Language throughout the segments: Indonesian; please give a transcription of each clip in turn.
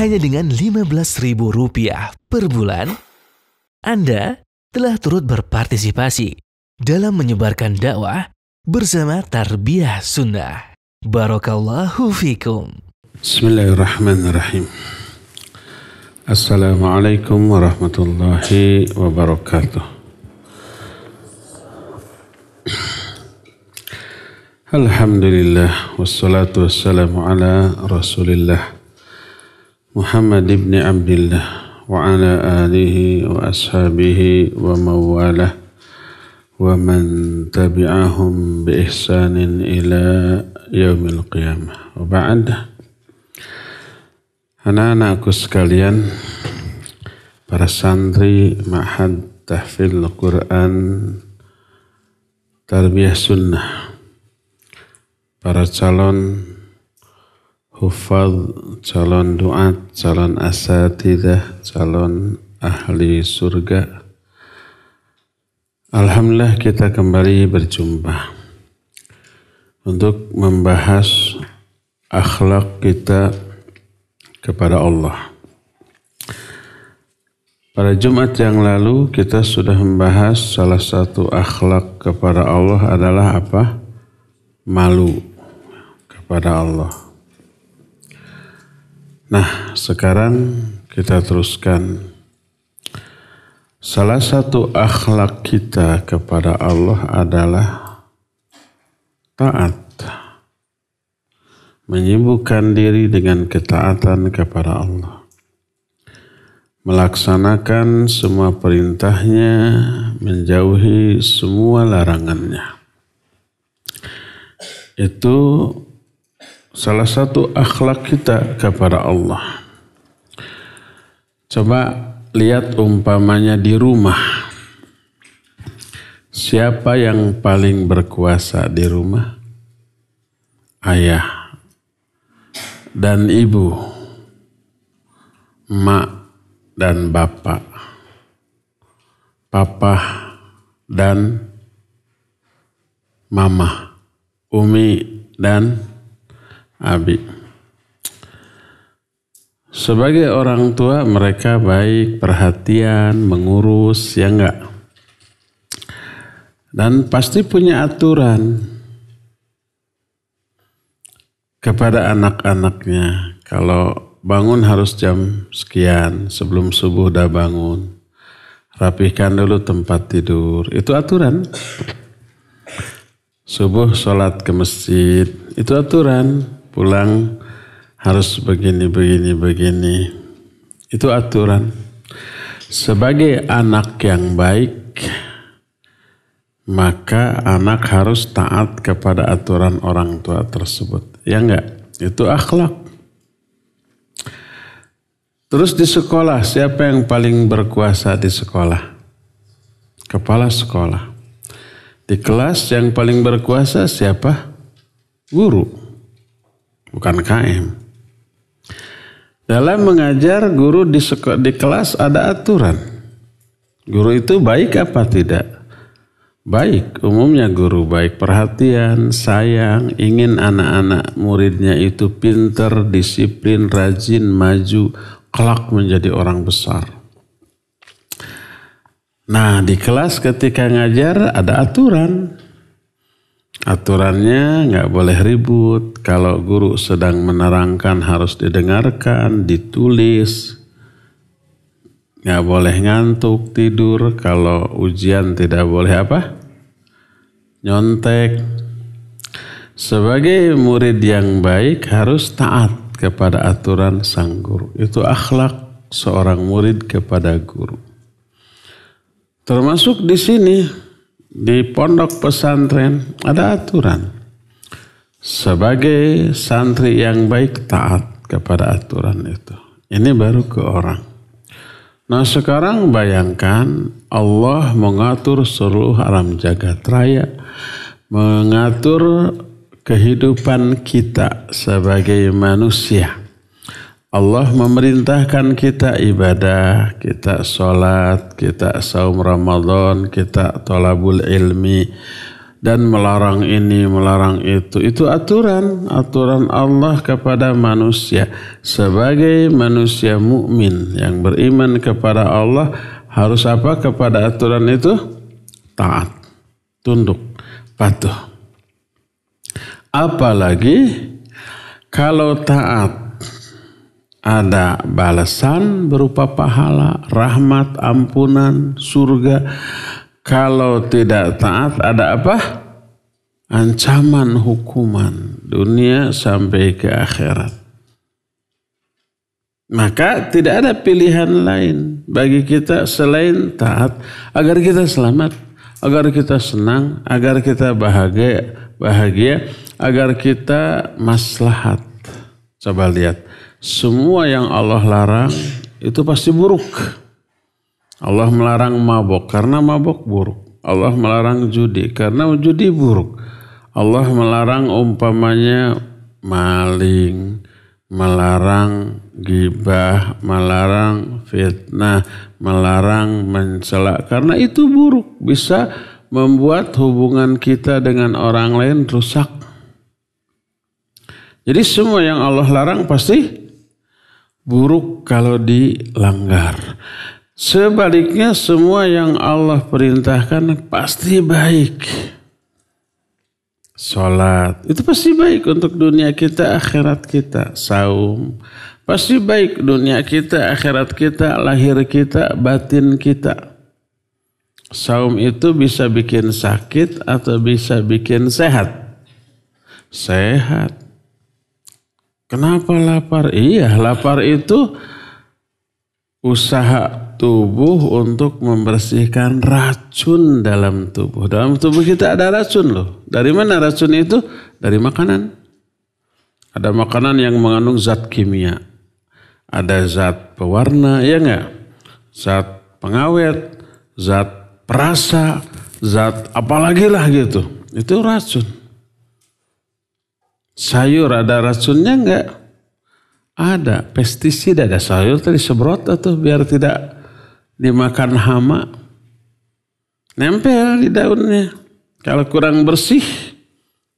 hanya dengan Rp15.000 per bulan, Anda telah turut berpartisipasi dalam menyebarkan dakwah bersama Tarbiyah Sunnah. Barakallahu fikum. Bismillahirrahmanirrahim. Assalamualaikum warahmatullahi wabarakatuh. Alhamdulillah wassalatu wassalamu ala Rasulillah Muhammad ibn Abdillah wa ala alihi wa ashabihi wa mawalah wa man tabi'ahum bi ihsanin ila yaumil qiyamah. Wa ba'd. Anak-anakku sekalian, para santri Ma'had Tahfidz Quran Tarbiyah Sunnah, para calon hufadz, calon duat, calon asatidzah, calon ahli surga. Alhamdulillah kita kembali berjumpa untuk membahas akhlak kita kepada Allah. Pada Jumat yang lalu kita sudah membahas salah satu akhlak kepada Allah adalah apa? Malu kepada Allah. Nah, sekarang kita teruskan. Salah satu akhlak kita kepada Allah adalah taat. Menyibukkan diri dengan ketaatan kepada Allah. Melaksanakan semua perintahnya, menjauhi semua larangannya. Itu salah satu akhlak kita kepada Allah. Coba lihat umpamanya di rumah. Siapa yang paling berkuasa di rumah? Ayah dan ibu, mak dan bapak, papa dan mama, umi dan abi. Sebagai orang tua mereka baik, perhatian, mengurus, ya enggak? Dan pasti punya aturan kepada anak-anaknya. Kalau bangun harus jam sekian, sebelum subuh udah bangun. Rapihkan dulu tempat tidur, itu aturan. Subuh sholat ke masjid, itu aturan. Pulang harus begini. Itu aturan. Sebagai anak yang baik, maka anak harus taat kepada aturan orang tua tersebut. Ya enggak? Itu akhlak. Terus di sekolah, siapa yang paling berkuasa di sekolah? Kepala sekolah. Di kelas yang paling berkuasa siapa? Guru. Bukan KM. Dalam mengajar, guru di kelas ada aturan. Guru itu baik apa tidak? Baik. Umumnya guru baik, perhatian, sayang, ingin anak-anak muridnya itu pintar, disiplin, rajin, maju, kelak menjadi orang besar. Nah, di kelas ketika ngajar ada aturan. Aturannya nggak boleh ribut. Kalau guru sedang menerangkan harus didengarkan, ditulis. Nggak boleh ngantuk, tidur. Kalau ujian tidak boleh apa? Nyontek. Sebagai murid yang baik harus taat kepada aturan sang guru. Itu akhlak seorang murid kepada guru. Termasuk di sini. Di pondok pesantren ada aturan. Sebagai santri yang baik taat kepada aturan itu. Ini baru ke orang. Nah sekarang bayangkan Allah mengatur seluruh alam jagat raya. Mengatur kehidupan kita sebagai manusia. Allah memerintahkan kita ibadah, kita sholat, kita saum Ramadan, kita thalabul ilmi. dan melarang ini, melarang itu. Itu aturan Allah kepada manusia. Sebagai manusia mukmin yang beriman kepada Allah harus apa kepada aturan itu? Taat, tunduk, patuh. Apalagi kalau taat ada balasan berupa pahala, rahmat, ampunan, surga. Kalau tidak taat ada apa? Ancaman hukuman dunia sampai ke akhirat. Maka tidak ada pilihan lain bagi kita selain taat agar kita selamat, agar kita senang, agar kita bahagia, agar kita maslahat. Coba lihat, semua yang Allah larang itu pasti buruk. Allah melarang mabok karena mabok buruk. Allah melarang judi karena judi buruk. Allah melarang umpamanya maling, melarang ghibah, melarang fitnah, melarang mencela karena itu buruk, bisa membuat hubungan kita dengan orang lain rusak. Jadi semua yang Allah larang pasti buruk kalau dilanggar. Sebaliknya semua yang Allah perintahkan pasti baik. Salat itu pasti baik untuk dunia kita, akhirat kita. Saum pasti baik dunia kita, akhirat kita, lahir kita, batin kita. Saum itu bisa bikin sakit atau bisa bikin sehat. Sehat. Kenapa lapar? Iya, lapar itu usaha tubuh untuk membersihkan racun dalam tubuh. Dalam tubuh kita ada racun loh. Dari mana racun itu? Dari makanan. Ada makanan yang mengandung zat kimia. Ada zat pewarna, ya enggak? Zat pengawet, zat perasa, zat apalagi lah gitu. Itu racun. Sayur ada racunnya enggak? Ada. Pestisida ada sayur tadi semprot atau biar tidak dimakan hama. Nempel di daunnya. Kalau kurang bersih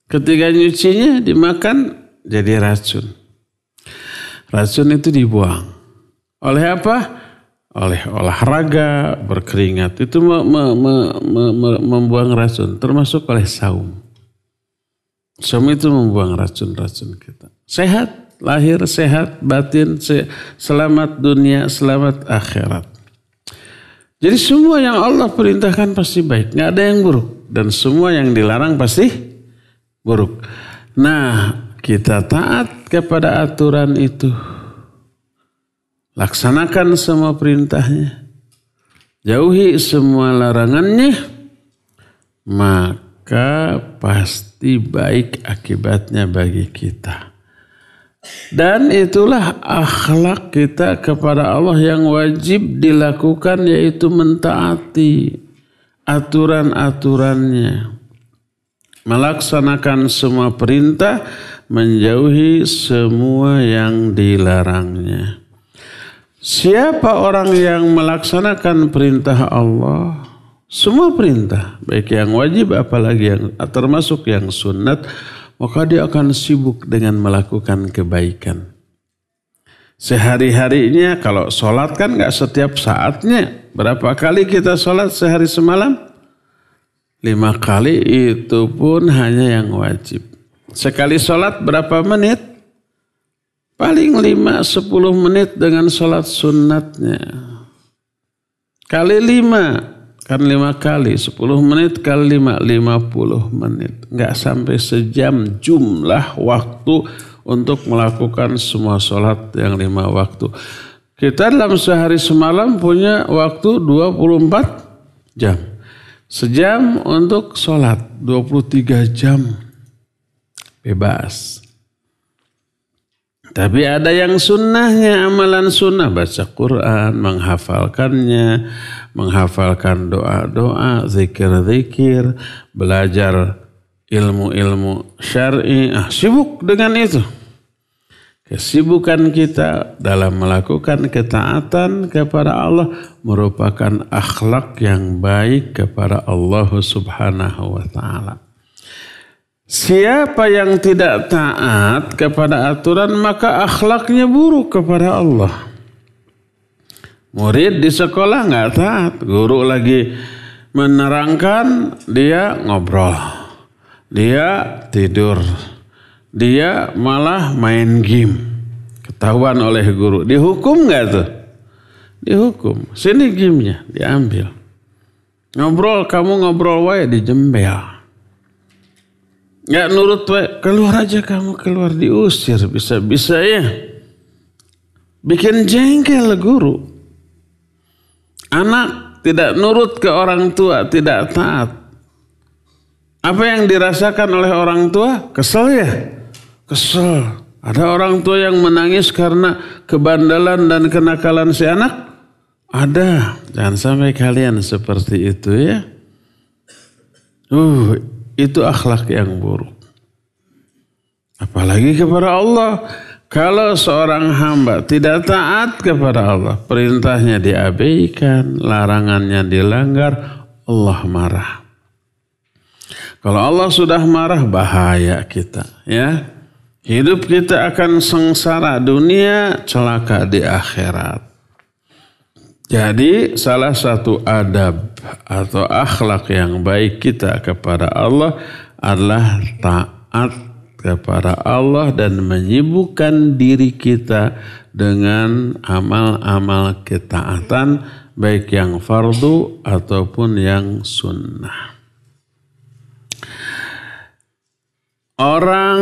ketika nyucinya dimakan jadi racun. Racun itu dibuang. Oleh apa? Oleh olahraga, berkeringat. Itu membuang racun. Termasuk oleh saum. Saum itu membuang racun-racun kita. Sehat, lahir sehat, batin selamat dunia, selamat akhirat. Jadi semua yang Allah perintahkan pasti baik. Nggak ada yang buruk. Dan semua yang dilarang pasti buruk. Nah, kita taat kepada aturan itu. Laksanakan semua perintahnya. Jauhi semua larangannya. Maka pasti baik akibatnya bagi kita. Dan itulah akhlak kita kepada Allah yang wajib dilakukan, yaitu mentaati aturan-aturannya. Melaksanakan semua perintah, menjauhi semua yang dilarangnya. Siapa orang yang melaksanakan perintah Allah, semua perintah, baik yang wajib apalagi yang termasuk yang sunat, maka dia akan sibuk dengan melakukan kebaikan. Sehari-harinya kalau sholat kan gak setiap saatnya. Berapa kali kita sholat sehari semalam? 5 kali, itu pun hanya yang wajib. Sekali sholat berapa menit? Paling 5-10 menit dengan sholat sunnatnya. Kali 5. Kan 5 kali, 10 menit kali 5, 50 menit. Enggak sampai sejam jumlah waktu untuk melakukan semua sholat yang 5 waktu. Kita dalam sehari semalam punya waktu 24 jam. Sejam untuk sholat, 23 jam. Bebas. Tapi ada yang sunnahnya, amalan sunnah, baca Quran, menghafalkannya, menghafalkan doa-doa, zikir-zikir, belajar ilmu-ilmu syar'i. Sibuk dengan itu. Kesibukan kita dalam melakukan ketaatan kepada Allah merupakan akhlak yang baik kepada Allah Subhanahu wa ta'ala. Siapa yang tidak taat kepada aturan maka akhlaknya buruk kepada Allah. Murid di sekolah nggak taat, guru lagi menerangkan dia ngobrol, dia tidur, dia malah main game, ketahuan oleh guru, dihukum nggak tuh? Dihukum. Sini gamenya diambil. Ngobrol, kamu ngobrol wae dijembel. Nggak nurut wae, keluar aja kamu, keluar, diusir, bisa-bisa ya. Bikin jengkel guru. Anak tidak nurut ke orang tua, tidak taat. Apa yang dirasakan oleh orang tua? Kesel ya? Kesel. Ada orang tua yang menangis karena kebandalan dan kenakalan si anak? Ada. Jangan sampai kalian seperti itu ya. Itu akhlak yang buruk. Apalagi kepada Allah. Kalau seorang hamba tidak taat kepada Allah, perintahnya diabaikan, larangannya dilanggar, Allah marah. Kalau Allah sudah marah, bahaya kita, ya. Hidup kita akan sengsara dunia, celaka di akhirat. Jadi salah satu adab atau akhlak yang baik kita kepada Allah adalah taat kepada Allah dan menyibukkan diri kita dengan amal-amal ketaatan baik yang fardu ataupun yang sunnah. Orang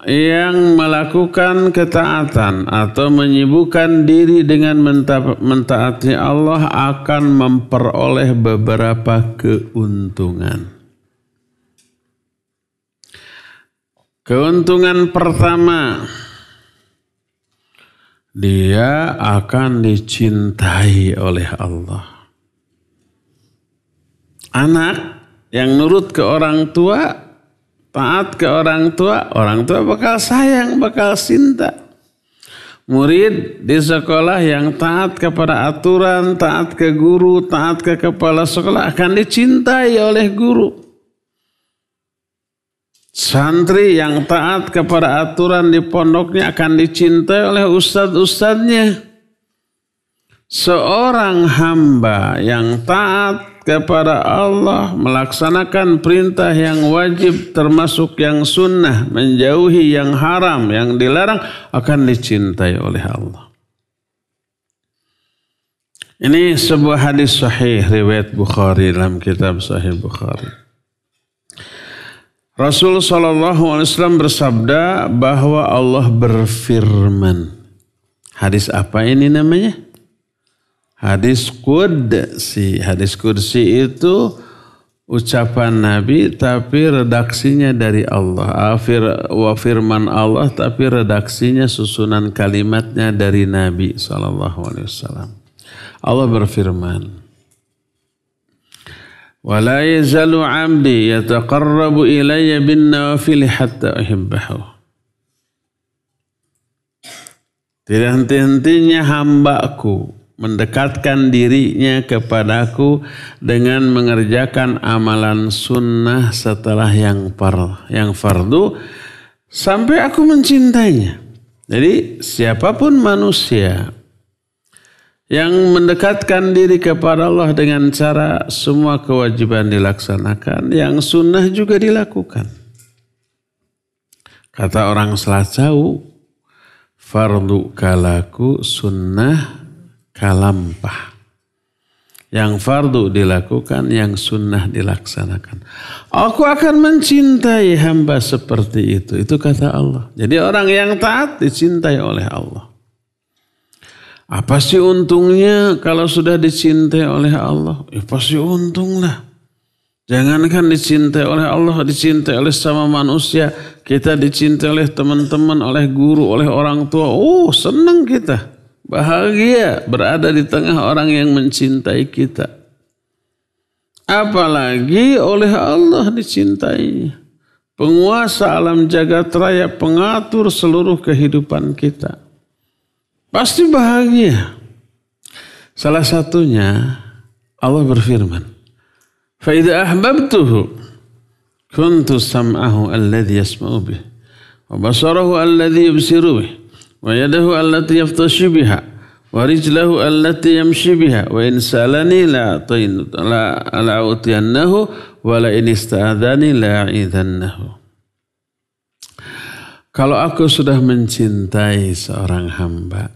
yang melakukan ketaatan atau menyibukkan diri dengan mentaati Allah akan memperoleh beberapa keuntungan. Keuntungan pertama, dia akan dicintai oleh Allah. Anak yang nurut ke orang tua, taat ke orang tua bakal sayang, bakal cinta. Murid di sekolah yang taat kepada aturan, taat ke guru, taat ke kepala sekolah akan dicintai oleh guru. Santri yang taat kepada aturan di pondoknya akan dicintai oleh ustadz-ustadznya. Seorang hamba yang taat kepada Allah, melaksanakan perintah yang wajib termasuk yang sunnah, menjauhi yang haram, yang dilarang, akan dicintai oleh Allah. Ini sebuah hadis sahih riwayat Bukhari dalam kitab Sahih Bukhari. Rasul SAW bersabda bahwa Allah berfirman. Hadis apa ini namanya? Hadis Qudsi. Hadis Qudsi itu ucapan Nabi tapi redaksinya dari Allah. Wa firman Allah tapi redaksinya susunan kalimatnya dari Nabi SAW. Allah berfirman. وَلَا يَزَالُ عَبْدِي يَتَقَرَّبُ إِلَيَّ بِالنَّوَافِلِ حَتَّى أُحِبَّهُ. Tidak henti-hentinya hambaku mendekatkan dirinya kepadaku dengan mengerjakan amalan sunnah setelah yang fardu sampai aku mencintainya. Jadi siapapun manusia yang mendekatkan diri kepada Allah dengan cara semua kewajiban dilaksanakan, yang sunnah juga dilakukan. Kata orang Selacau, fardu kalaku, sunnah kalampah. Yang fardu dilakukan, yang sunnah dilaksanakan. Aku akan mencintai hamba seperti itu. Itu kata Allah. Jadi orang yang taat dicintai oleh Allah. Apa sih untungnya kalau sudah dicintai oleh Allah? Ya pasti untung lah. Jangankan dicintai oleh Allah, dicintai oleh sama manusia. Kita dicintai oleh teman-teman, oleh guru, oleh orang tua. Oh, senang kita. Bahagia berada di tengah orang yang mencintai kita. Apalagi oleh Allah dicintainya. Penguasa alam jagat raya, pengatur seluruh kehidupan kita. Pasti bahagia. Salah satunya Allah berfirman, "Fa idza ahbabtuhu", kuntu sam'ahu alladhi yasma'u bih wa basarahu alladhi yubsiru bih wa yadahu allati yaftashu biha wa rijlahu allati yamshi biha wa in salani la'utiyannahu wa la in ista'adhani la'idhannahu. Kalau aku sudah mencintai seorang hamba,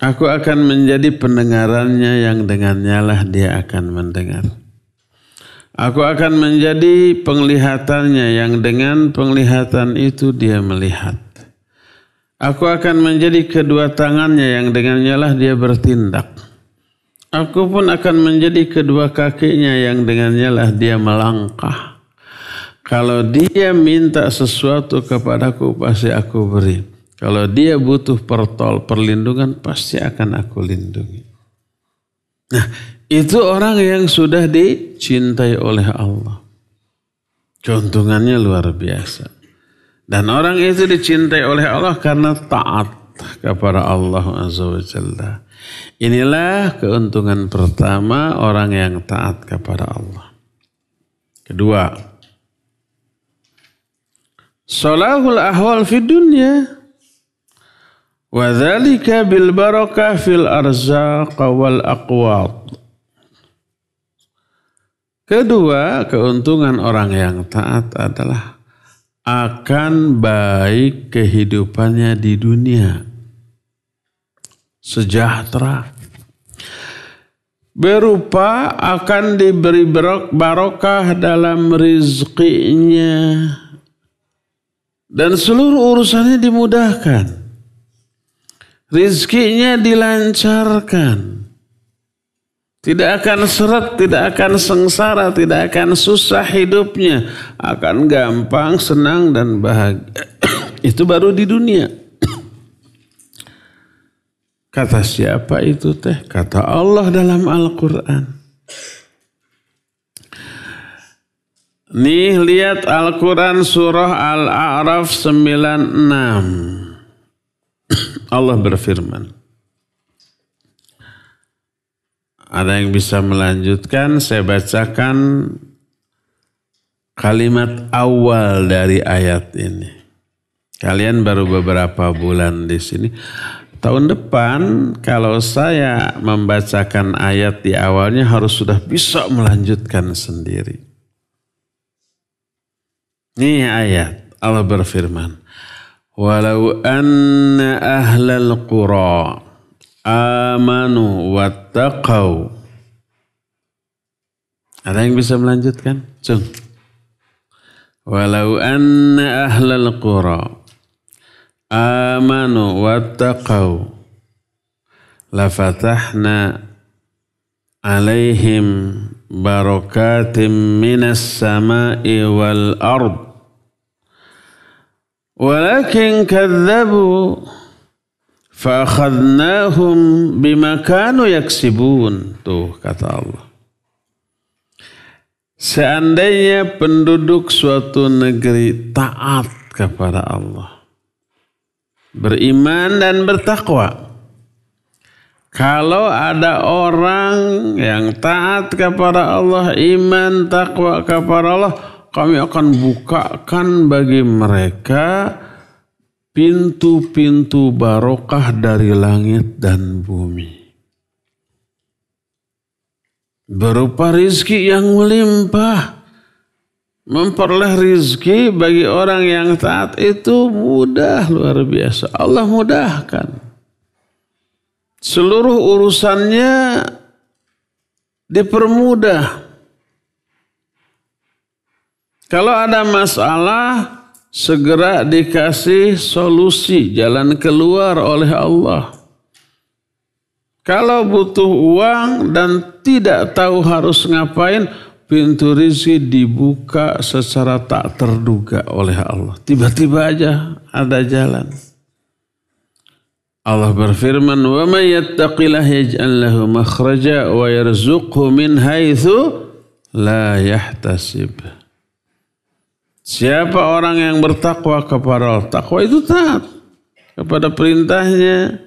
aku akan menjadi pendengarannya yang dengannya lah dia akan mendengar. Aku akan menjadi penglihatannya yang dengan penglihatan itu dia melihat. Aku akan menjadi kedua tangannya yang dengannya lah dia bertindak. Aku pun akan menjadi kedua kakinya yang dengannya lah dia melangkah. Kalau dia minta sesuatu kepadaku, pasti aku beri. Kalau dia butuh perlindungan, pasti akan aku lindungi. Nah, itu orang yang sudah dicintai oleh Allah. Keuntungannya luar biasa. Dan orang itu dicintai oleh Allah karena taat kepada Allah Azza wa Jalla. Inilah keuntungan pertama orang yang taat kepada Allah. Kedua, salahul ahwal fid dunya wa dzalika bil barakah fil arzaq wal aqwat. Kedua, keuntungan orang yang taat adalah akan baik kehidupannya di dunia, sejahtera, berupa akan diberi barokah dalam rizkinya dan seluruh urusannya dimudahkan. Rizkinya dilancarkan. Tidak akan seret, tidak akan sengsara, tidak akan susah hidupnya. Akan gampang, senang dan bahagia. Itu baru di dunia. Kata siapa itu teh? Kata Allah dalam Al-Quran. Nih lihat Al-Quran surah Al-A'raf 96. Allah berfirman. Ada yang bisa melanjutkan? Saya bacakan kalimat awal dari ayat ini. Kalian baru beberapa bulan di sini. Tahun depan kalau saya membacakan ayat di awalnya harus sudah bisa melanjutkan sendiri. Ini ayat Allah berfirman, walau anna ahlal qura amanu wattaqau. Ada yang bisa melanjutkan? Cung. Walau anna ahlal qura amanu wattaqau lafatahna alaihim barakatim minas sama'i wal ard. Walakin kadzabu fa'akhadnahum bima kanu yaksibun. Tuh kata Allah. Seandainya penduduk suatu negeri taat kepada Allah, beriman dan bertakwa. Kalau ada orang yang taat kepada Allah, iman, takwa kepada Allah, kami akan bukakan bagi mereka pintu-pintu barokah dari langit dan bumi. Berupa rizki yang melimpah. Memperoleh rizki bagi orang yang taat itu mudah, luar biasa. Allah mudahkan. Seluruh urusannya dipermudah. Kalau ada masalah, segera dikasih solusi, jalan keluar oleh Allah. Kalau butuh uang dan tidak tahu harus ngapain, pintu rizki dibuka secara tak terduga oleh Allah. Tiba-tiba aja ada jalan. Allah berfirman, "Wa may yattaqillaha yaj'al lahu makhraja wa yarzuqhu min haitsu la yahtasib." Siapa orang yang bertakwa kepada Allah? Takwa itu taat kepada perintahnya,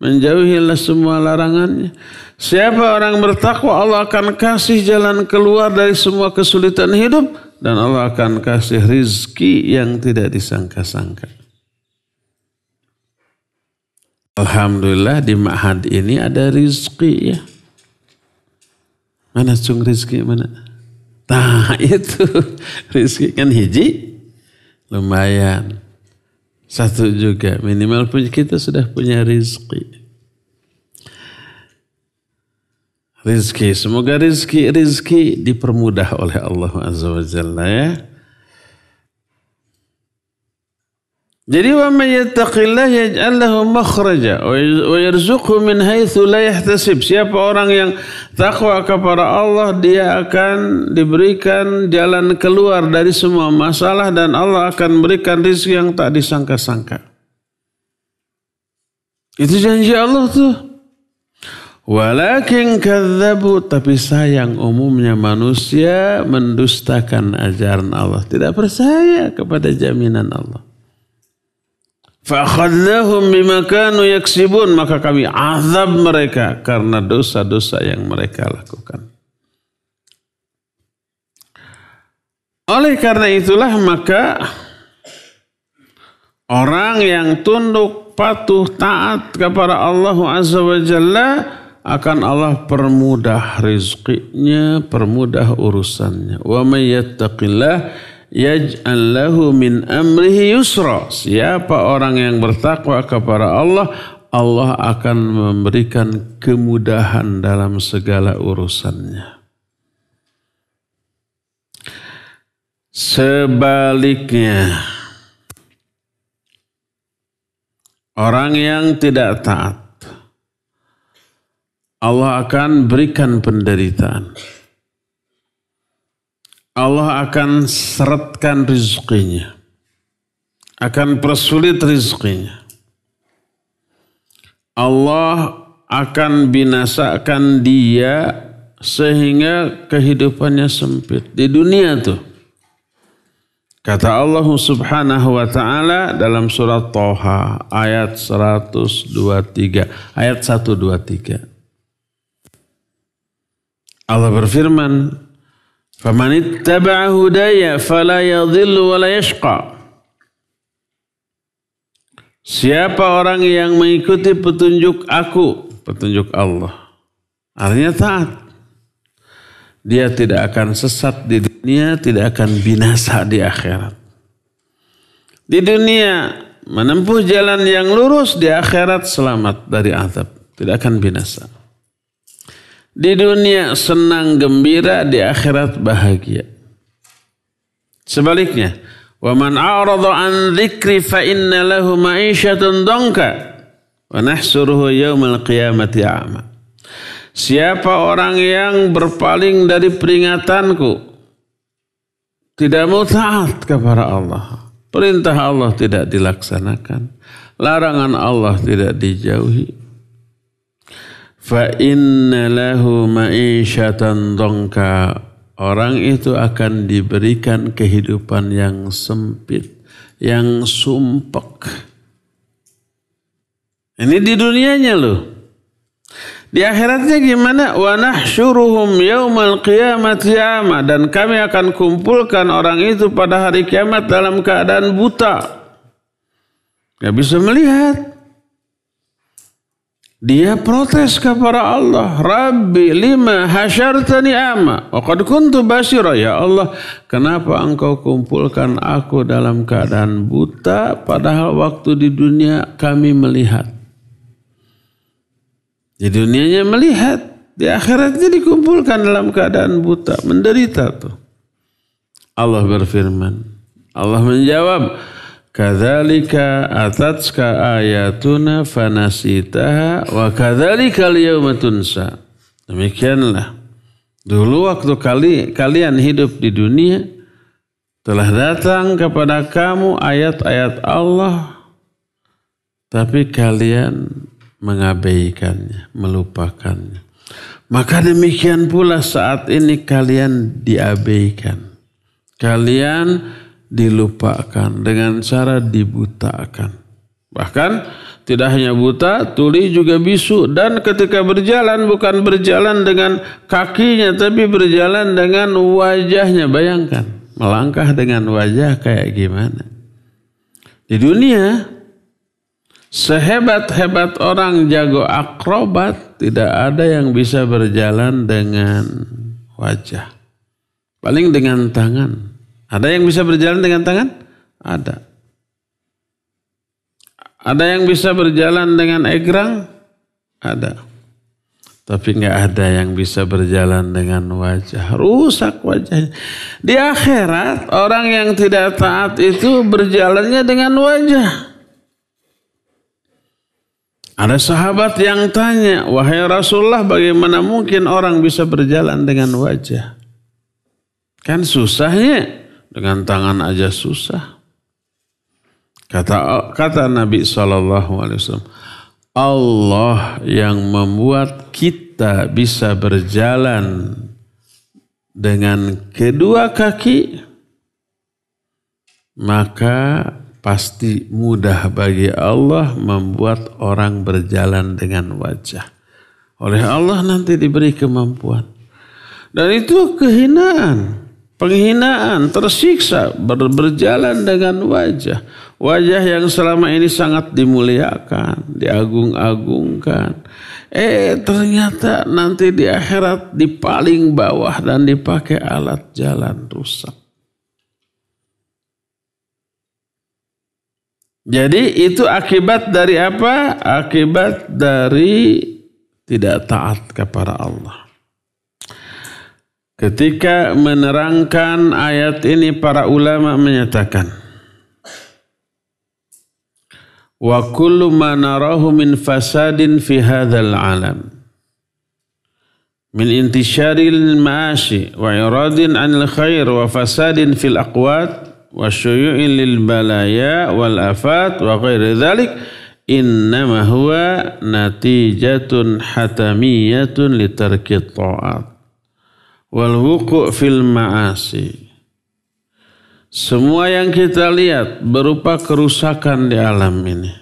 menjauhilah semua larangannya. Siapa orang bertakwa, Allah akan kasih jalan keluar dari semua kesulitan hidup dan Allah akan kasih rizki yang tidak disangka-sangka. Alhamdulillah di ma'had ini ada rizki ya. Mana cung rizki mana? Nah itu rizki kan hiji lumayan. Satu juga minimal kita sudah punya rizki. Rizki, semoga rizki dipermudah oleh Allah Azza wa Jalla ya. Jadi wa may yattaqillah yaj'al lahu makhraja wa yarzuqhu min haitsu la yahtasib. Siapa orang yang takwa kepada Allah, dia akan diberikan jalan keluar dari semua masalah dan Allah akan berikan rezeki yang tak disangka-sangka. Itu janji Allah tuh. Walakin kadzabu, tapi sayang umumnya manusia mendustakan ajaran Allah, tidak percaya kepada jaminan Allah. Fa'akhadnahum bima kanu yaksibun, maka kami azab mereka karena dosa-dosa yang mereka lakukan. Oleh karena itulah maka orang yang tunduk, patuh, taat kepada Allah Azza wa Jalla akan Allah permudah rizkinya, permudah urusannya. Wa may yattaqillah yaj'al lahu min amrihi yusra. Siapa orang yang bertakwa kepada Allah, Allah akan memberikan kemudahan dalam segala urusannya. Sebaliknya, orang yang tidak taat, Allah akan berikan penderitaan. Allah akan seretkan rizkinya, akan persulit rizkinya. Allah akan binasakan dia sehingga kehidupannya sempit di dunia tuh. Kata Allah Subhanahu wa taala dalam surat Thaha ayat 123, ayat 123. Allah berfirman, "Faman ittaba'a hudaya fala yadhillu wa la yashqa." Siapa orang yang mengikuti petunjuk aku, petunjuk Allah, artinya taat, dia tidak akan sesat di dunia, tidak akan binasa di akhirat. Di dunia menempuh jalan yang lurus, di akhirat selamat dari azab, tidak akan binasa. Di dunia senang gembira, di akhirat bahagia. Sebaliknya, wa man a'rada an dzikri fa inna lahu ma'isyatan dhanka wa nahsuruhu yaumal qiyamati a'ma. Siapa orang yang berpaling dari peringatanku, tidak mau taat kepada Allah, perintah Allah tidak dilaksanakan, larangan Allah tidak dijauhi, fa inna lahu ma'isyatan dhanka, orang itu akan diberikan kehidupan yang sempit, yang sumpek. Ini di dunianya loh. Di akhiratnya gimana? Wa nahsyuruhum yaumal qiyamati a'ma, dan kami akan kumpulkan orang itu pada hari kiamat dalam keadaan buta. Gak bisa melihat. Dia protes kepada Allah, Rabbi lima hasyartani a'ma wa qad kuntu basira. Ya Allah, kenapa engkau kumpulkan aku dalam keadaan buta padahal waktu di dunia kami melihat. Di dunianya melihat, di akhiratnya dikumpulkan dalam keadaan buta, menderita tuh. Allah berfirman, Allah menjawab, kadzalika atatska ayatuna fanasitaha wa kadzalika al-yauma tunsa. Demikianlah dulu waktu kalian hidup di dunia telah datang kepada kamu ayat-ayat Allah, tapi kalian mengabaikannya, melupakannya. Maka demikian pula saat ini kalian diabaikan, kalian dilupakan dengan cara dibutakan. Bahkan tidak hanya buta, tuli juga bisu. Dan ketika berjalan bukan berjalan dengan kakinya, tapi berjalan dengan wajahnya. Bayangkan. melangkah dengan wajah kayak gimana. Di dunia, sehebat-hebat orang jago akrobat, tidak ada yang bisa berjalan dengan wajah. Paling dengan tangan. Ada yang bisa berjalan dengan tangan? Ada. Ada yang bisa berjalan dengan egrang? Ada. Tapi nggak ada yang bisa berjalan dengan wajah. Rusak wajahnya. Di akhirat, orang yang tidak taat itu berjalannya dengan wajah. Ada sahabat yang tanya, wahai Rasulullah, bagaimana mungkin orang bisa berjalan dengan wajah? Kan susahnya. Dengan tangan aja susah. Kata Nabi SAW, Allah yang membuat kita bisa berjalan dengan kedua kaki, maka pasti mudah bagi Allah membuat orang berjalan dengan wajah. Oleh Allah nanti diberi kemampuan. Dan itu kehinaan. Penghinaan, tersiksa, berjalan dengan wajah. Wajah yang selama ini sangat dimuliakan, diagung-agungkan. Ternyata nanti di akhirat di paling bawah dan dipakai alat jalan rusak. Jadi itu akibat dari apa? Akibat dari tidak taat kepada Allah. Ketika menerangkan ayat ini, para ulama menyatakan, wa kullu ma narahu min fasadin fi hadzal alam min intisyaril ma'ashi wa iradin 'anil khair wa fasadin fil aqwat wa syuyu'in lil balaya wal afat wa ghairi dzalik innama huwa natijatun hatamiyatun li tarki ta'at wal wuqu' fil ma'asi. Semua yang kita lihat berupa kerusakan di alam ini.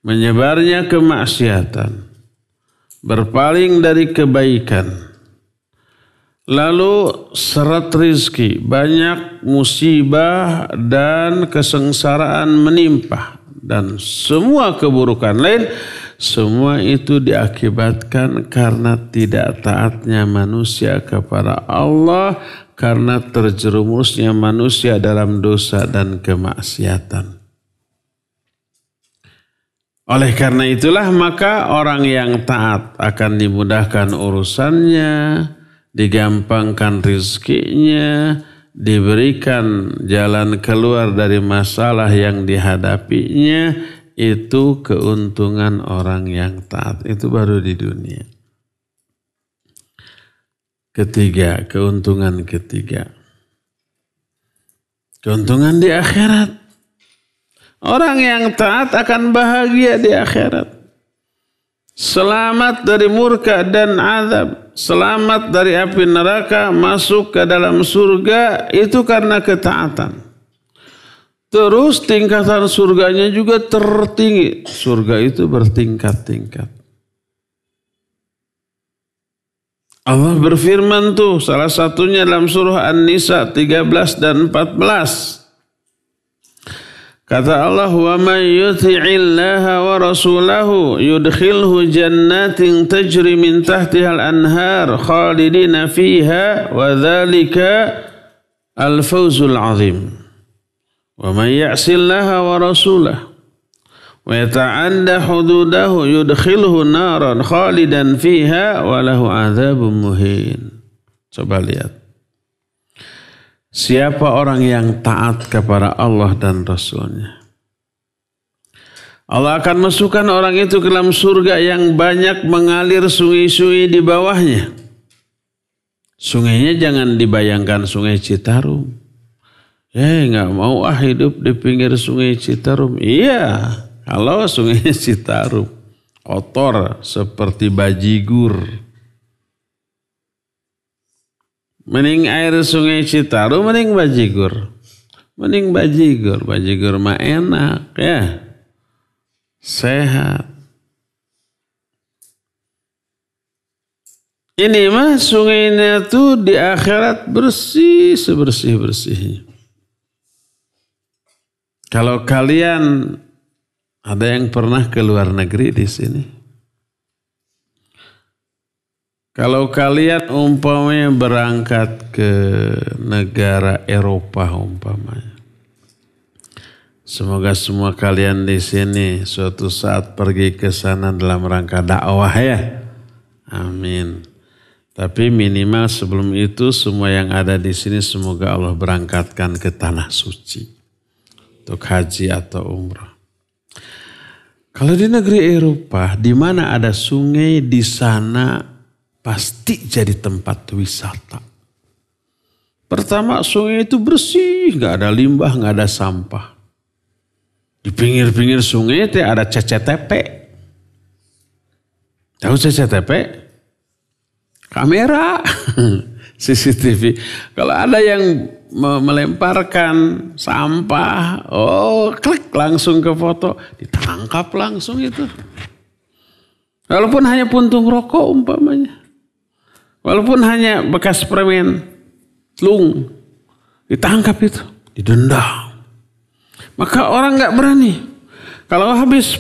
Menyebarnya kemaksiatan. Berpaling dari kebaikan. Lalu seret rizki. Banyak musibah dan kesengsaraan menimpa. Dan semua keburukan lain. Semua itu diakibatkan karena tidak taatnya manusia kepada Allah, karena terjerumusnya manusia dalam dosa dan kemaksiatan. Oleh karena itulah maka orang yang taat akan dimudahkan urusannya, digampangkan rizkinya, diberikan jalan keluar dari masalah yang dihadapinya. Itu keuntungan orang yang taat. Itu baru di dunia. Ketiga, keuntungan ketiga. Keuntungan di akhirat. Orang yang taat akan bahagia di akhirat. Selamat dari murka dan azab. Selamat dari api neraka, masuk ke dalam surga. Itu karena ketaatan. Terus tingkatan surganya juga tertinggi. Surga itu bertingkat-tingkat. Allah berfirman tuh, salah satunya dalam surah An-Nisa 13 dan 14. Kata Allah, wa may yuti'illaha wa rasulahu yudkhilhu jannatin tajri min tahtihal anhar khalidina fiha wa dzalika al-fawzul 'azim. Wa may ya'sillaha wa rasulahu wa yata'adda hududahu yudkhilhu naran khalidan fiha wa lahu 'adzabun muhin. Coba lihat. Siapa orang yang taat kepada Allah dan Rasulnya? Allah akan masukkan orang itu ke dalam surga yang banyak mengalir sungai-sungai di bawahnya. Sungainya jangan dibayangkan sungai Citarum. Nggak mau hidup di pinggir sungai Citarum. Iya, kalau sungai Citarum kotor seperti bajigur. Mending air sungai Citarum, mending bajigur. Mending bajigur. Bajigur mah enak ya. Sehat. Ini mah sungainya tuh di akhirat bersih sebersih-bersihnya. Kalau kalian ada yang pernah ke luar negeri di sini? Kalau kalian umpamanya berangkat ke negara Eropa umpamanya. Semoga semua kalian di sini suatu saat pergi ke sana dalam rangka dakwah ya. Amin. Tapi minimal sebelum itu semua yang ada di sini semoga Allah berangkatkan ke tanah suci. Untuk haji atau umrah. Kalau di negeri Eropa, di mana ada sungai, di sana pasti jadi tempat wisata. Pertama, sungai itu bersih, nggak ada limbah, nggak ada sampah. Di pinggir-pinggir sungai itu ada CCTV. Tahu CCTV? Kamera, CCTV. Kalau ada yang melemparkan sampah, klik langsung ke foto, ditangkap langsung itu. Walaupun hanya puntung rokok umpamanya, walaupun hanya bekas permen telung, ditangkap itu, didenda. Maka orang nggak berani. Kalau habis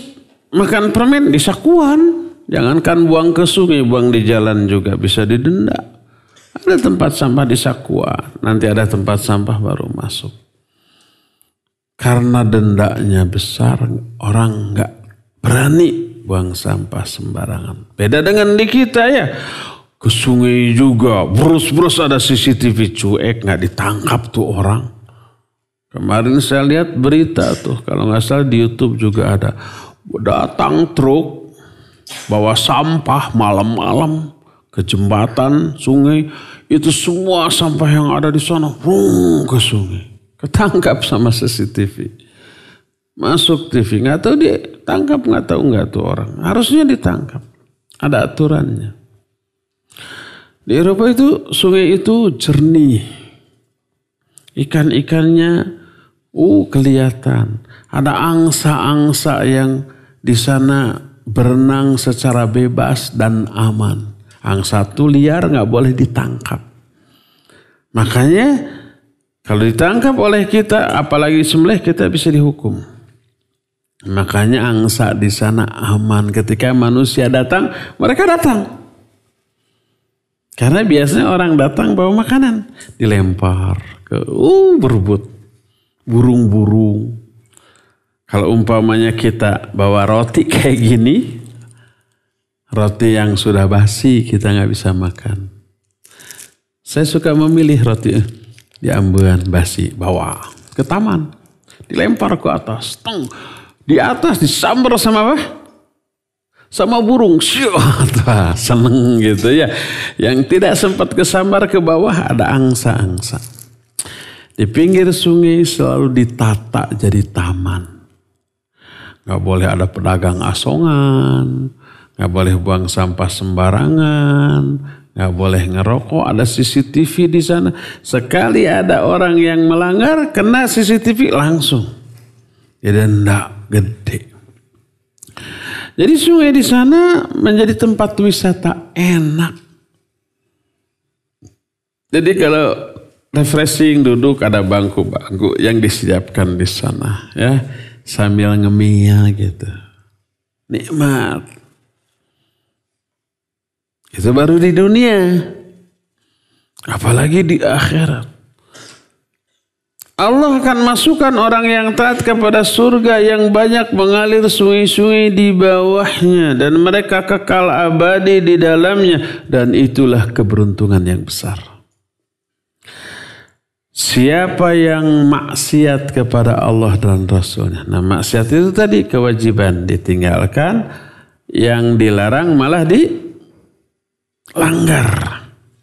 makan permen disakuan, jangankan buang ke sungai, buang di jalan juga bisa didenda. Ada tempat sampah di Sakua, nanti ada tempat sampah baru masuk. Karena dendanya besar, orang nggak berani buang sampah sembarangan. Beda dengan di kita ya, ke sungai juga, berus-berus ada CCTV, cuek nggak ditangkap tuh orang. Kemarin saya lihat berita tuh, kalau nggak salah di YouTube juga ada, datang truk bawa sampah malam-malam ke jembatan sungai, itu semua sampah yang ada di sana ke sungai, ketangkap sama CCTV, masuk TV, nggak tahu dia tangkap, nggak tahu orang, harusnya ditangkap, ada aturannya. Di Eropa itu sungai itu jernih, ikan-ikannya kelihatan, ada angsa-angsa yang di sana berenang secara bebas dan aman. Angsa itu liar, nggak boleh ditangkap. Makanya kalau ditangkap oleh kita, apalagi sembelih, kita bisa dihukum. Makanya angsa di sana aman. Ketika manusia datang, mereka datang. Karena biasanya orang datang bawa makanan, dilempar ke berebut burung-burung. Kalau umpamanya kita bawa roti kayak gini, roti yang sudah basi kita nggak bisa makan. Saya suka memilih roti diambil basi, bawa ke taman, dilempar ke atas, di atas disambar sama apa? Sama burung, seneng gitu ya. Yang tidak sempat kesambar ke bawah ada angsa-angsa. Di pinggir sungai selalu ditata jadi taman. Gak boleh ada pedagang asongan, gak boleh buang sampah sembarangan, gak boleh ngerokok, ada CCTV di sana. Sekali ada orang yang melanggar, kena CCTV langsung. Denda gede. Jadi sungai di sana menjadi tempat wisata enak. Jadi kalau refreshing duduk ada bangku-bangku yang disiapkan di sana ya. Sambil ngemil gitu. Nikmat. Itu baru di dunia. Apalagi di akhirat. Allah akan masukkan orang yang taat kepada surga yang banyak mengalir sungai-sungai di bawahnya. Dan mereka kekal abadi di dalamnya. Dan itulah keberuntungan yang besar. Siapa yang maksiat kepada Allah dan Rasulnya. Nah maksiat itu tadi kewajiban ditinggalkan. Yang dilarang malah dilanggar.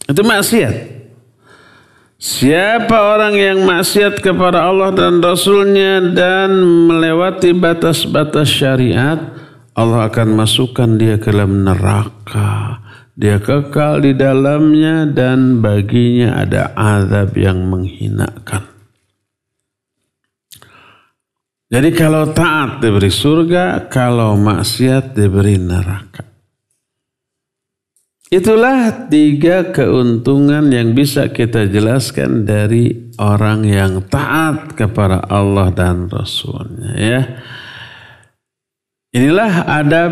Itu maksiat. Siapa orang yang maksiat kepada Allah dan Rasulnya dan melewati batas-batas syariat. Allah akan masukkan dia ke dalam neraka. Dia kekal di dalamnya dan baginya ada azab yang menghinakan. Jadi kalau taat diberi surga, kalau maksiat diberi neraka. Itulah 3 keuntungan yang bisa kita jelaskan dari orang yang taat kepada Allah dan Rasulnya. Ya. Inilah adab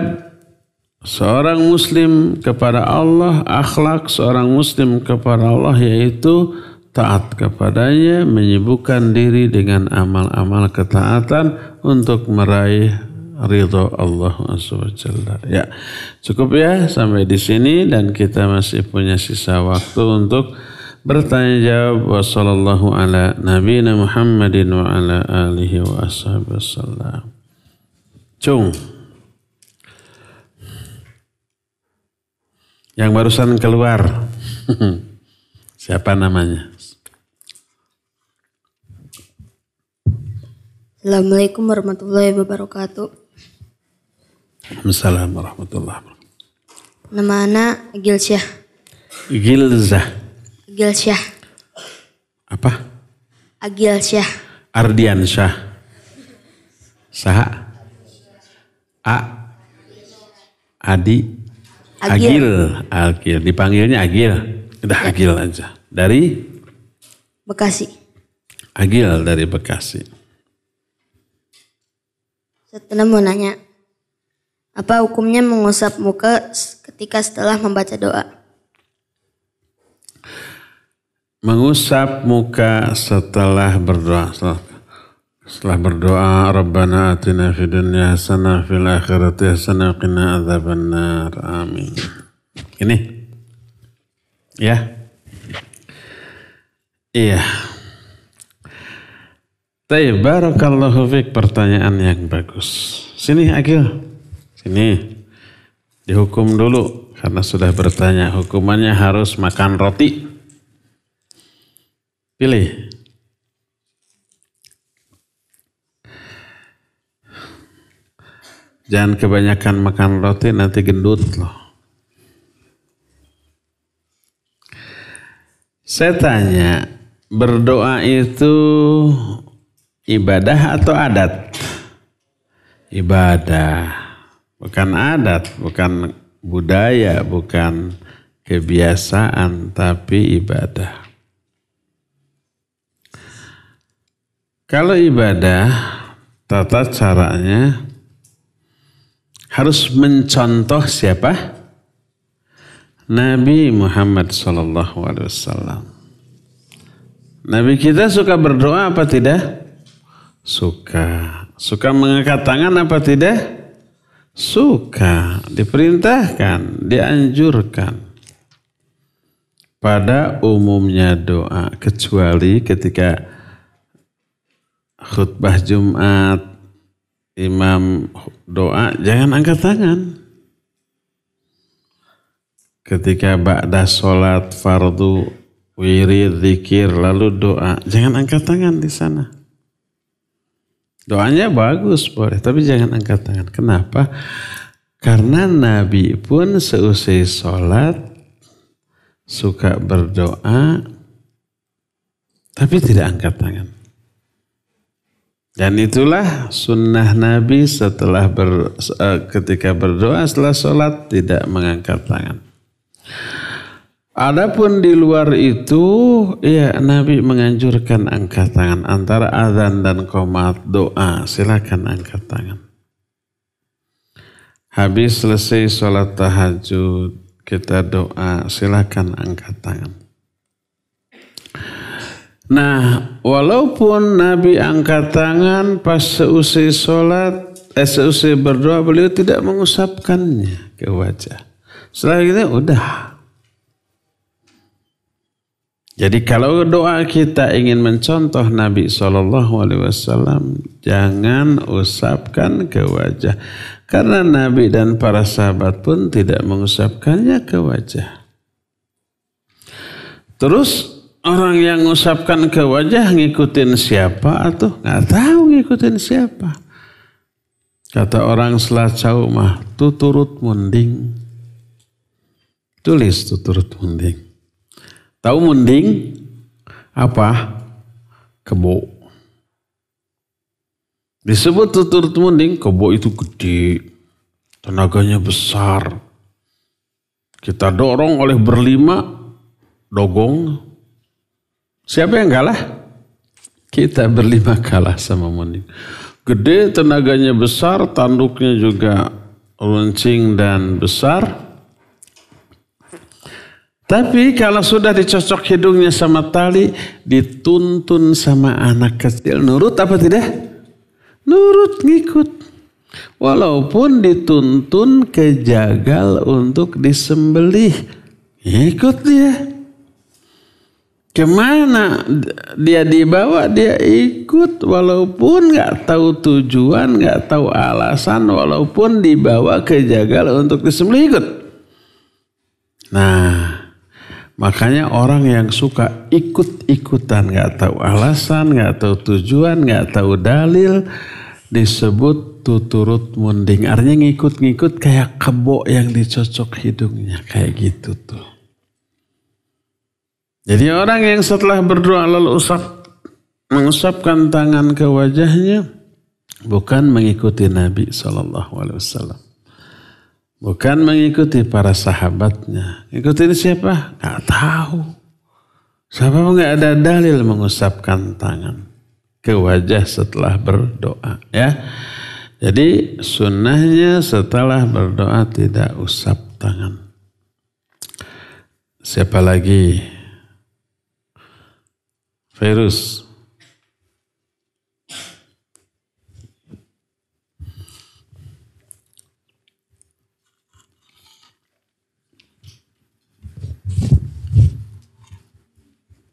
seorang muslim kepada Allah, akhlak seorang muslim kepada Allah, yaitu taat kepadanya, menyibukkan diri dengan amal-amal ketaatan untuk meraih ridho Allah SWT. Ya, cukup ya sampai di sini dan kita masih punya sisa waktu untuk bertanya jawab. Wassallallahu ala nabiyina Muhammadin wa ala alihi wa ashabihi wasallam. Cung. Yang barusan keluar. Siapa namanya? Assalamualaikum warahmatullahi wabarakatuh. Assalamualaikum warahmatullahi wabarakatuh. Nama anak Gilsyah. Gilzah. Gilsyah. Apa? Agilsyah. Ardiansyah. Saha? Adi. Agil. Dipanggilnya Agil. Udah ya. Agil aja. Dari? Bekasi. Agil dari Bekasi. Setelah mau nanya, apa hukumnya mengusap muka ketika setelah membaca doa? Mengusap muka setelah berdoa. Setelah berdoa, Rabbana atina fid dunya hasanah fil akhirati hasanah qina adzabannar. Amin. Ini. Ya. Iya. Tayyib, barakallahu fiik, pertanyaan yang bagus. Sini Agil. Sini. Dihukum dulu karena sudah bertanya. Hukumannya harus makan roti. Pilih. Jangan kebanyakan makan roti, nanti gendut loh. Saya tanya, berdoa itu ibadah atau adat? Ibadah. Bukan adat, bukan budaya, bukan kebiasaan, tapi ibadah. Kalau ibadah, tata caranya harus mencontoh siapa? Nabi Muhammad SAW. Nabi kita suka berdoa apa tidak? Suka. Suka mengangkat tangan apa tidak? Suka. Diperintahkan, dianjurkan. Pada umumnya doa, kecuali ketika khutbah Jumat, imam doa, jangan angkat tangan. Ketika ba'da sholat fardu, wirid, zikir, lalu doa, jangan angkat tangan di sana. Doanya bagus boleh, tapi jangan angkat tangan. Kenapa? Karena Nabi pun seusai sholat suka berdoa, tapi tidak angkat tangan. Dan itulah sunnah Nabi setelah ketika berdoa setelah sholat tidak mengangkat tangan. Adapun di luar itu, ya Nabi menganjurkan angkat tangan antara azan dan qomat doa. Silakan angkat tangan. Habis selesai sholat tahajud kita doa, silakan angkat tangan. Nah, walaupun Nabi angkat tangan pas seusai sholat, seusai berdoa, beliau tidak mengusapkannya ke wajah. Setelah itu udah. Jadi kalau doa kita ingin mencontoh Nabi SAW, jangan usapkan ke wajah. Karena Nabi dan para sahabat pun tidak mengusapkannya ke wajah. Terus orang yang mengusapkan ke wajah ngikutin siapa atau nggak tahu ngikutin siapa. Kata orang Selacau mah tuturut munding. Tulis tuturut munding. Tahu munding apa? Kebo. Disebut tuturut munding, kebo itu gede, tenaganya besar. Kita dorong oleh berlima, dogong. Siapa yang kalah? Kita berlima kalah sama Muning. Gede, tenaganya besar, tanduknya juga runcing dan besar. Tapi kalau sudah dicocok hidungnya sama tali, dituntun sama anak kecil, nurut apa tidak? Nurut, ngikut. Walaupun dituntun ke jagal untuk disembelih, ikut dia. Kemana dia dibawa, dia ikut. Walaupun gak tahu tujuan, gak tahu alasan, walaupun dibawa ke jagal untuk disembelih, ikut. Nah, makanya orang yang suka ikut-ikutan, gak tahu alasan, gak tahu tujuan, gak tahu dalil, disebut tuturut munding. Artinya ngikut-ngikut kayak kebo yang dicocok hidungnya. Kayak gitu tuh. Jadi orang yang setelah berdoa lalu mengusapkan tangan ke wajahnya, bukan mengikuti Nabi SAW. Bukan mengikuti para sahabatnya. Ikutin siapa? Gak tahu. Sebab gak ada dalil mengusapkan tangan ke wajah setelah berdoa. Ya. Jadi sunnahnya setelah berdoa tidak usap tangan. Siapa lagi? Virus.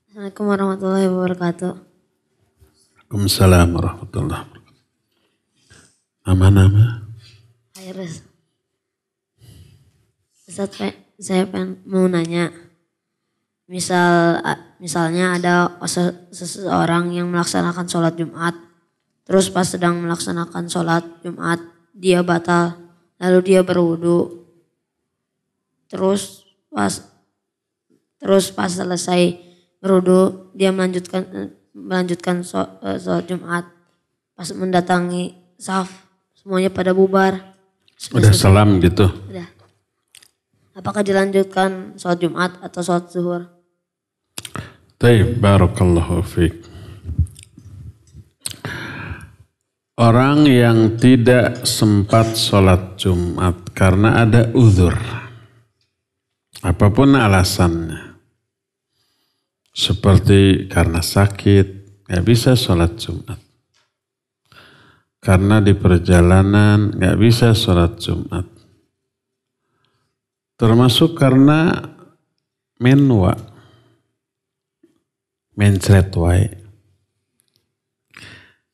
Assalamualaikum warahmatullahi wabarakatuh. Waalaikumsalam warahmatullahi wabarakatuh. Nama-nama? Virus. Ustaz, saya mau nanya. Misalnya ada seseorang yang melaksanakan sholat Jumat, terus pas sedang melaksanakan sholat Jumat dia batal, lalu dia berwudu, terus pas selesai berwudu dia melanjutkan sholat Jumat, pas mendatangi saf semuanya pada bubar. Udah salam gitu. Udah. Apakah dilanjutkan sholat Jumat atau sholat zuhur? Baik, barakallahu fiik. Orang yang tidak sempat sholat Jumat karena ada uzur, apapun alasannya, seperti karena sakit, gak bisa sholat Jumat. Karena di perjalanan gak bisa sholat Jumat. Termasuk karena menwa. Mencret wae.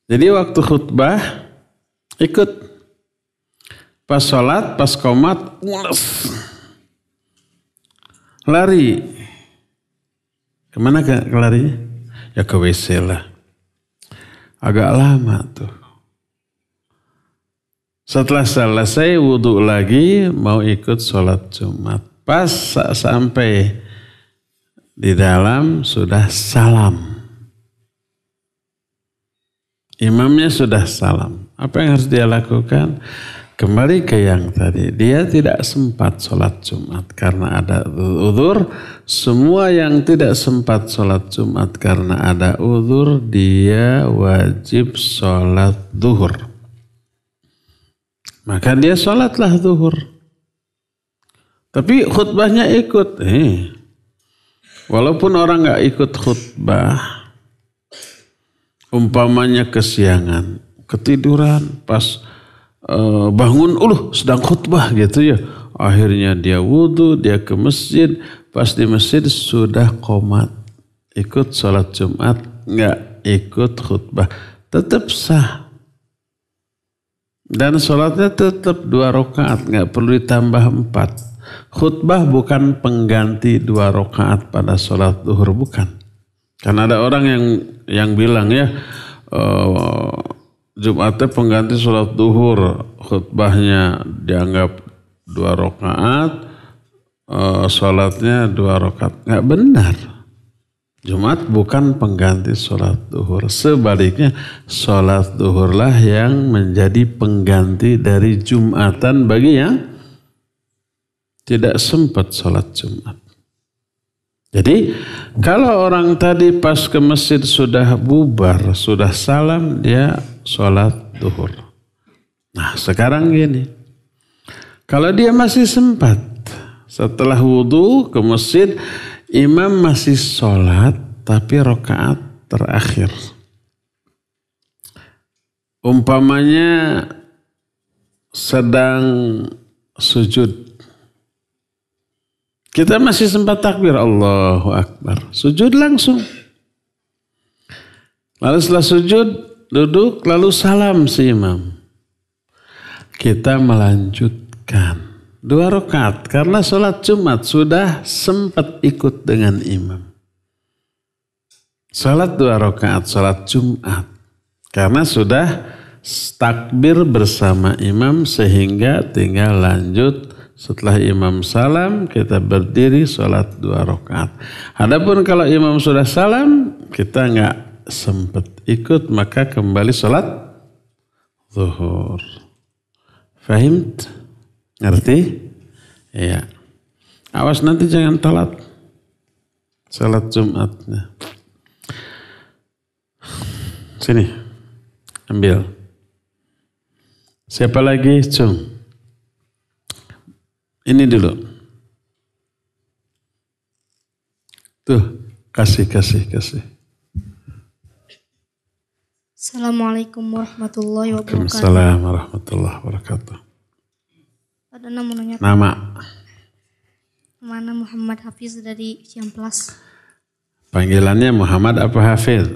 Jadi waktu khutbah ikut. Pas sholat, pas qomat, mules. Lari. Kemana ke larinya? Ya ke WC lah. Agak lama tuh. Setelah selesai wudhu lagi mau ikut sholat Jumat. Pas sampai di dalam sudah salam. Imamnya sudah salam. Apa yang harus dia lakukan? Kembali ke yang tadi. Dia tidak sempat sholat Jumat karena ada uzur. Semua yang tidak sempat sholat Jumat karena ada uzur, dia wajib sholat zuhur. Maka dia sholatlah zuhur. Tapi khutbahnya ikut. Walaupun orang gak ikut khutbah, umpamanya kesiangan, ketiduran, pas bangun, sedang khutbah gitu ya. Akhirnya dia wudhu, dia ke masjid, pas di masjid sudah qomat. Ikut sholat Jumat, gak ikut khutbah. Tetap sah. Dan sholatnya tetap 2 rakaat, gak perlu ditambah 4. Khutbah bukan pengganti 2 rakaat pada sholat zuhur, bukan. Karena ada orang yang bilang ya, Jumatnya pengganti sholat zuhur, khutbahnya dianggap 2 rakaat, sholatnya 2 rakaat. Nggak benar. Jumat bukan pengganti sholat zuhur. Sebaliknya sholat zuhurlah yang menjadi pengganti dari Jumatan bagi yang tidak sempat sholat Jumat. Jadi kalau orang tadi pas ke masjid sudah bubar, sudah salam, dia sholat duhur. Nah sekarang gini, kalau dia masih sempat setelah wudhu ke masjid, imam masih sholat tapi rakaat terakhir. Umpamanya sedang sujud. Kita masih sempat takbir, Allahu Akbar. Sujud langsung. Lalu setelah sujud, duduk, lalu salam si imam. Kita melanjutkan 2 rakaat. Karena sholat Jumat sudah sempat ikut dengan imam. Sholat 2 rakaat, sholat Jumat. Karena sudah takbir bersama imam sehingga tinggal lanjut. Setelah imam salam, kita berdiri sholat 2 rakaat. Adapun kalau imam sudah salam, kita nggak sempat ikut, maka kembali sholat zuhur. Fahimt? Ngerti? Iya. Awas nanti jangan telat sholat Jumatnya. Sini, ambil. Siapa lagi? Cung. Ini dulu. Tuh, kasih. Assalamualaikum warahmatullahi wabarakatuh. Waalaikumsalam warahmatullahi wabarakatuh. Ada nama nanya. Nama. Mana Muhammad Hafiz dari Ciamplas. Panggilannya Muhammad apa Hafiz?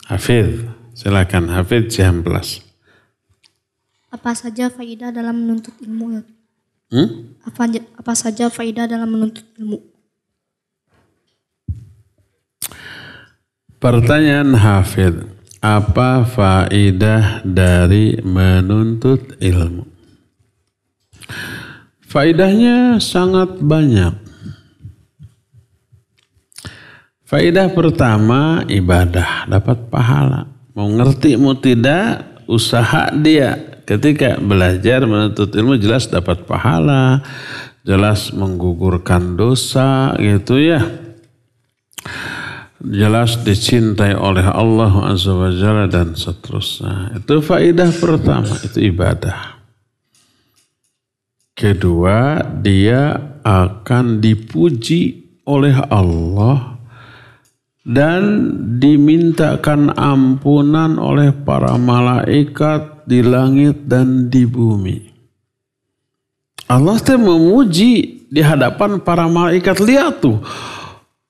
Hafiz. Silakan Hafiz Ciamplas. Apa saja faidah dalam menuntut ilmu? Apa saja faidah dalam menuntut ilmu? Pertanyaan Hafidz, apa faidah dari menuntut ilmu? Faidahnya sangat banyak. Faidah pertama, ibadah, dapat pahala. Mau ngerti mau tidak, usaha dia. Ketika belajar menuntut ilmu jelas dapat pahala, jelas menggugurkan dosa gitu ya. Jelas dicintai oleh Allah Azza wa Jalla dan seterusnya. Itu faidah pertama, itu ibadah. Kedua, dia akan dipuji oleh Allah dan dimintakan ampunan oleh para malaikat di langit dan di bumi. Allah memuji di hadapan para malaikat. Lihat tuh,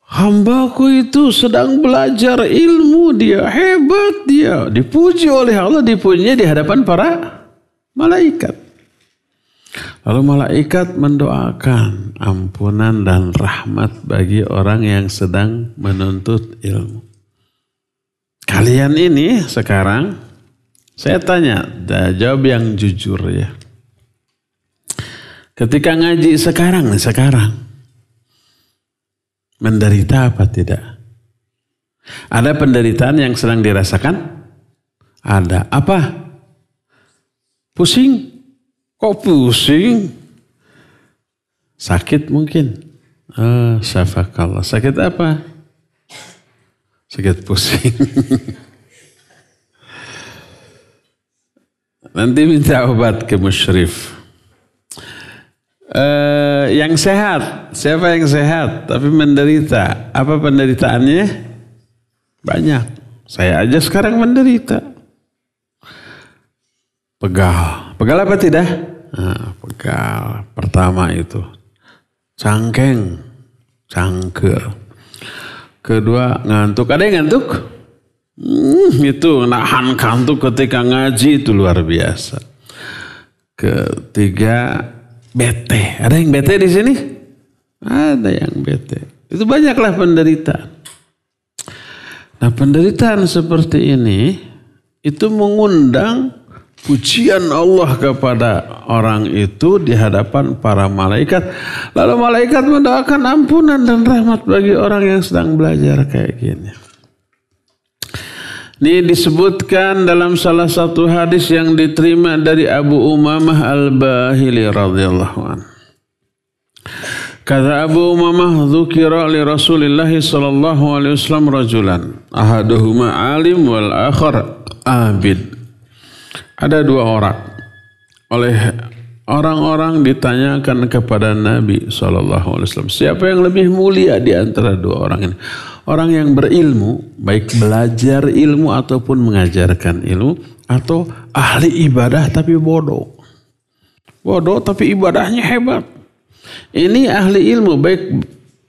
hambaku itu sedang belajar ilmu, dia hebat, dia dipuji oleh Allah, dipujinya di hadapan para malaikat. Lalu malaikat mendoakan ampunan dan rahmat bagi orang yang sedang menuntut ilmu. Kalian ini sekarang, saya tanya, jawab yang jujur ya. Ketika ngaji sekarang, menderita apa tidak? Ada penderitaan yang sedang dirasakan? Ada. Apa? Pusing? Kok pusing? Sakit mungkin? Syafakallah. Sakit apa? Sakit pusing. Nanti minta obat ke musyrif. Yang sehat, siapa yang sehat tapi menderita? Apa penderitaannya? Banyak. Saya aja sekarang menderita. Pegal apa tidak? Nah, pegal. Pertama itu cangkeng, cangkel. Kedua ngantuk. Ada yang ngantuk? Itu nahan kantuk ketika ngaji itu luar biasa. Ketiga bete. Ada yang bete di sini? Ada yang bete. Itu banyaklah penderitaan. Nah, penderitaan seperti ini itu mengundang pujian Allah kepada orang itu di hadapan para malaikat. Lalu malaikat mendoakan ampunan dan rahmat bagi orang yang sedang belajar kayak gini. Ini disebutkan dalam salah satu hadis yang diterima dari Abu Umamah Al-Bahili radhiyallahu anhu. Kata Abu Umamah, dzukira li Rasulillah sallallahu alaihi wasallam rajulan, ahaduhuma alim wal akhar abid. Ada dua orang. Oleh orang-orang ditanyakan kepada Nabi sallallahu alaihi wasallam, siapa yang lebih mulia di antara dua orang ini? Orang yang berilmu, baik belajar ilmu ataupun mengajarkan ilmu, atau ahli ibadah tapi bodoh. Bodoh tapi ibadahnya hebat. Ini ahli ilmu, baik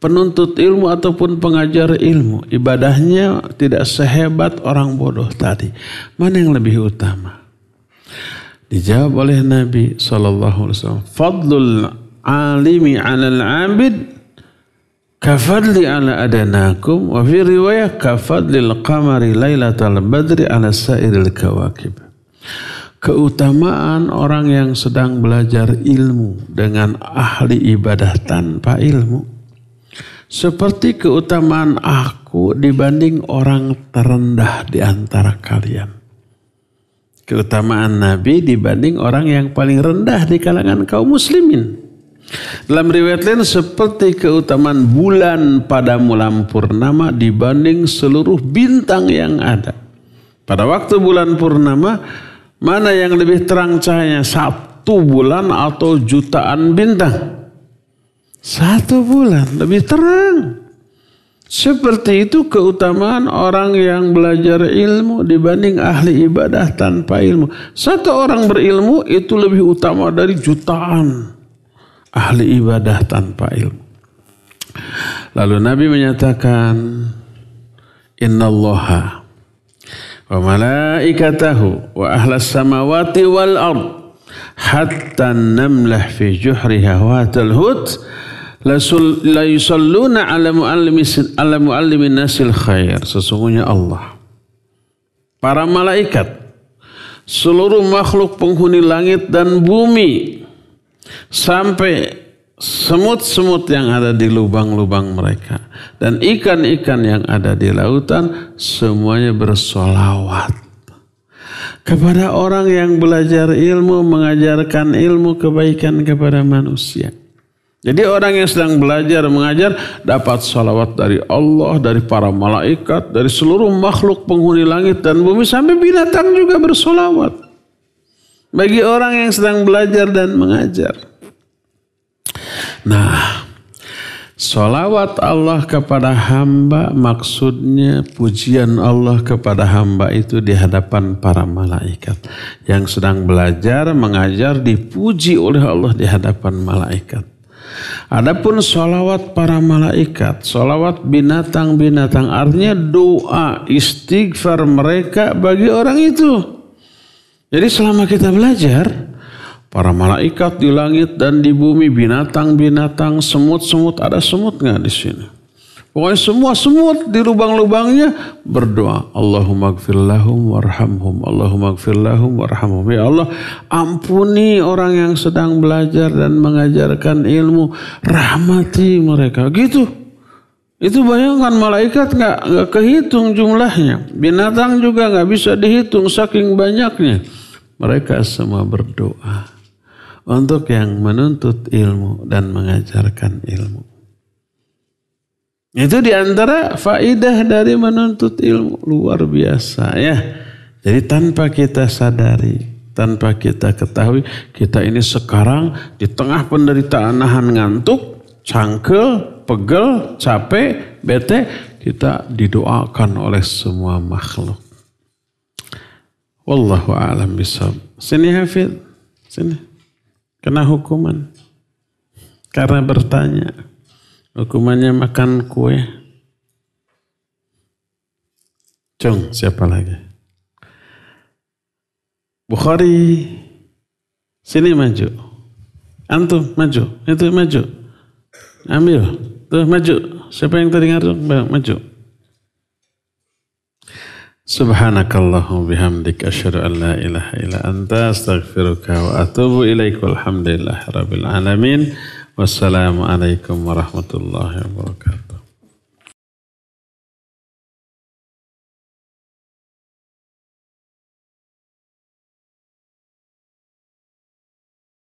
penuntut ilmu ataupun pengajar ilmu. Ibadahnya tidak sehebat orang bodoh tadi. Mana yang lebih utama? Dijawab oleh Nabi SAW. Fadlul alimi alal abid kafadli ala adanakum. Wa fi riwayah kafadlil qamari laylatal badri ala sairil kawakib. Keutamaan orang yang sedang belajar ilmu dengan ahli ibadah tanpa ilmu seperti keutamaan aku dibanding orang terendah di antara kalian. Keutamaan Nabi dibanding orang yang paling rendah di kalangan kaum muslimin. Dalam riwayat lain seperti keutamaan bulan pada bulan purnama dibanding seluruh bintang yang ada. Pada waktu bulan purnama, mana yang lebih terang cahayanya? 1 bulan atau jutaan bintang? 1 bulan lebih terang. Seperti itu keutamaan orang yang belajar ilmu dibanding ahli ibadah tanpa ilmu. 1 orang berilmu itu lebih utama dari jutaan ahli ibadah tanpa ilmu. Lalu Nabi menyatakan, Innallaha wa malaikatahu wa ahlas samawati wal ard hatta namlah fi juhriha wa talhut la yusalluna ala muallimin nasil khair. Sesungguhnya Allah, para malaikat, seluruh makhluk penghuni langit dan bumi, sampai semut-semut yang ada di lubang-lubang mereka dan ikan-ikan yang ada di lautan, semuanya bersolawat kepada orang yang belajar ilmu, mengajarkan ilmu kebaikan kepada manusia. Jadi orang yang sedang belajar mengajar dapat salawat dari Allah, dari para malaikat, dari seluruh makhluk penghuni langit dan bumi, sampai binatang juga bersolawat bagi orang yang sedang belajar dan mengajar. Nah, salawat Allah kepada hamba maksudnya pujian Allah kepada hamba itu di hadapan para malaikat. Yang sedang belajar mengajar dipuji oleh Allah di hadapan malaikat. Adapun salawat para malaikat, salawat binatang-binatang, artinya doa istighfar mereka bagi orang itu. Jadi selama kita belajar, para malaikat di langit dan di bumi, binatang-binatang, semut-semut, ada semut nggak di sini? Pokoknya semua semut di lubang-lubangnya berdoa, Allahumma gfir lahum warhamhum, Allahumma gfir lahum warhamhum. Ya Allah, ampuni orang yang sedang belajar dan mengajarkan ilmu, rahmati mereka. Gitu. Itu bayangkan, malaikat nggak kehitung jumlahnya, binatang juga nggak bisa dihitung saking banyaknya. Mereka semua berdoa untuk yang menuntut ilmu dan mengajarkan ilmu. Itu diantara faidah dari menuntut ilmu, luar biasa ya. Jadi tanpa kita sadari, tanpa kita ketahui, kita ini sekarang di tengah penderitaan, nahan ngantuk, cangkel, pegel, capek, bete, kita didoakan oleh semua makhluk. Wallahu a'lam bishawab. Sini Hafid, sini. Kena hukuman karena bertanya. Hukumannya makan kue. Cung, siapa lagi? Bukhari, sini maju. Antum maju, itu maju. Ambil, tuh maju. Siapa yang tadi ngarung? Maju. Subhanakallahumma bihamdika asyhadu an la ilaha illa anta astaghfiruka wa atubu ilaik. Walhamdulillahirabbil alamin. Wassalamualaikum warahmatullahi wabarakatuh.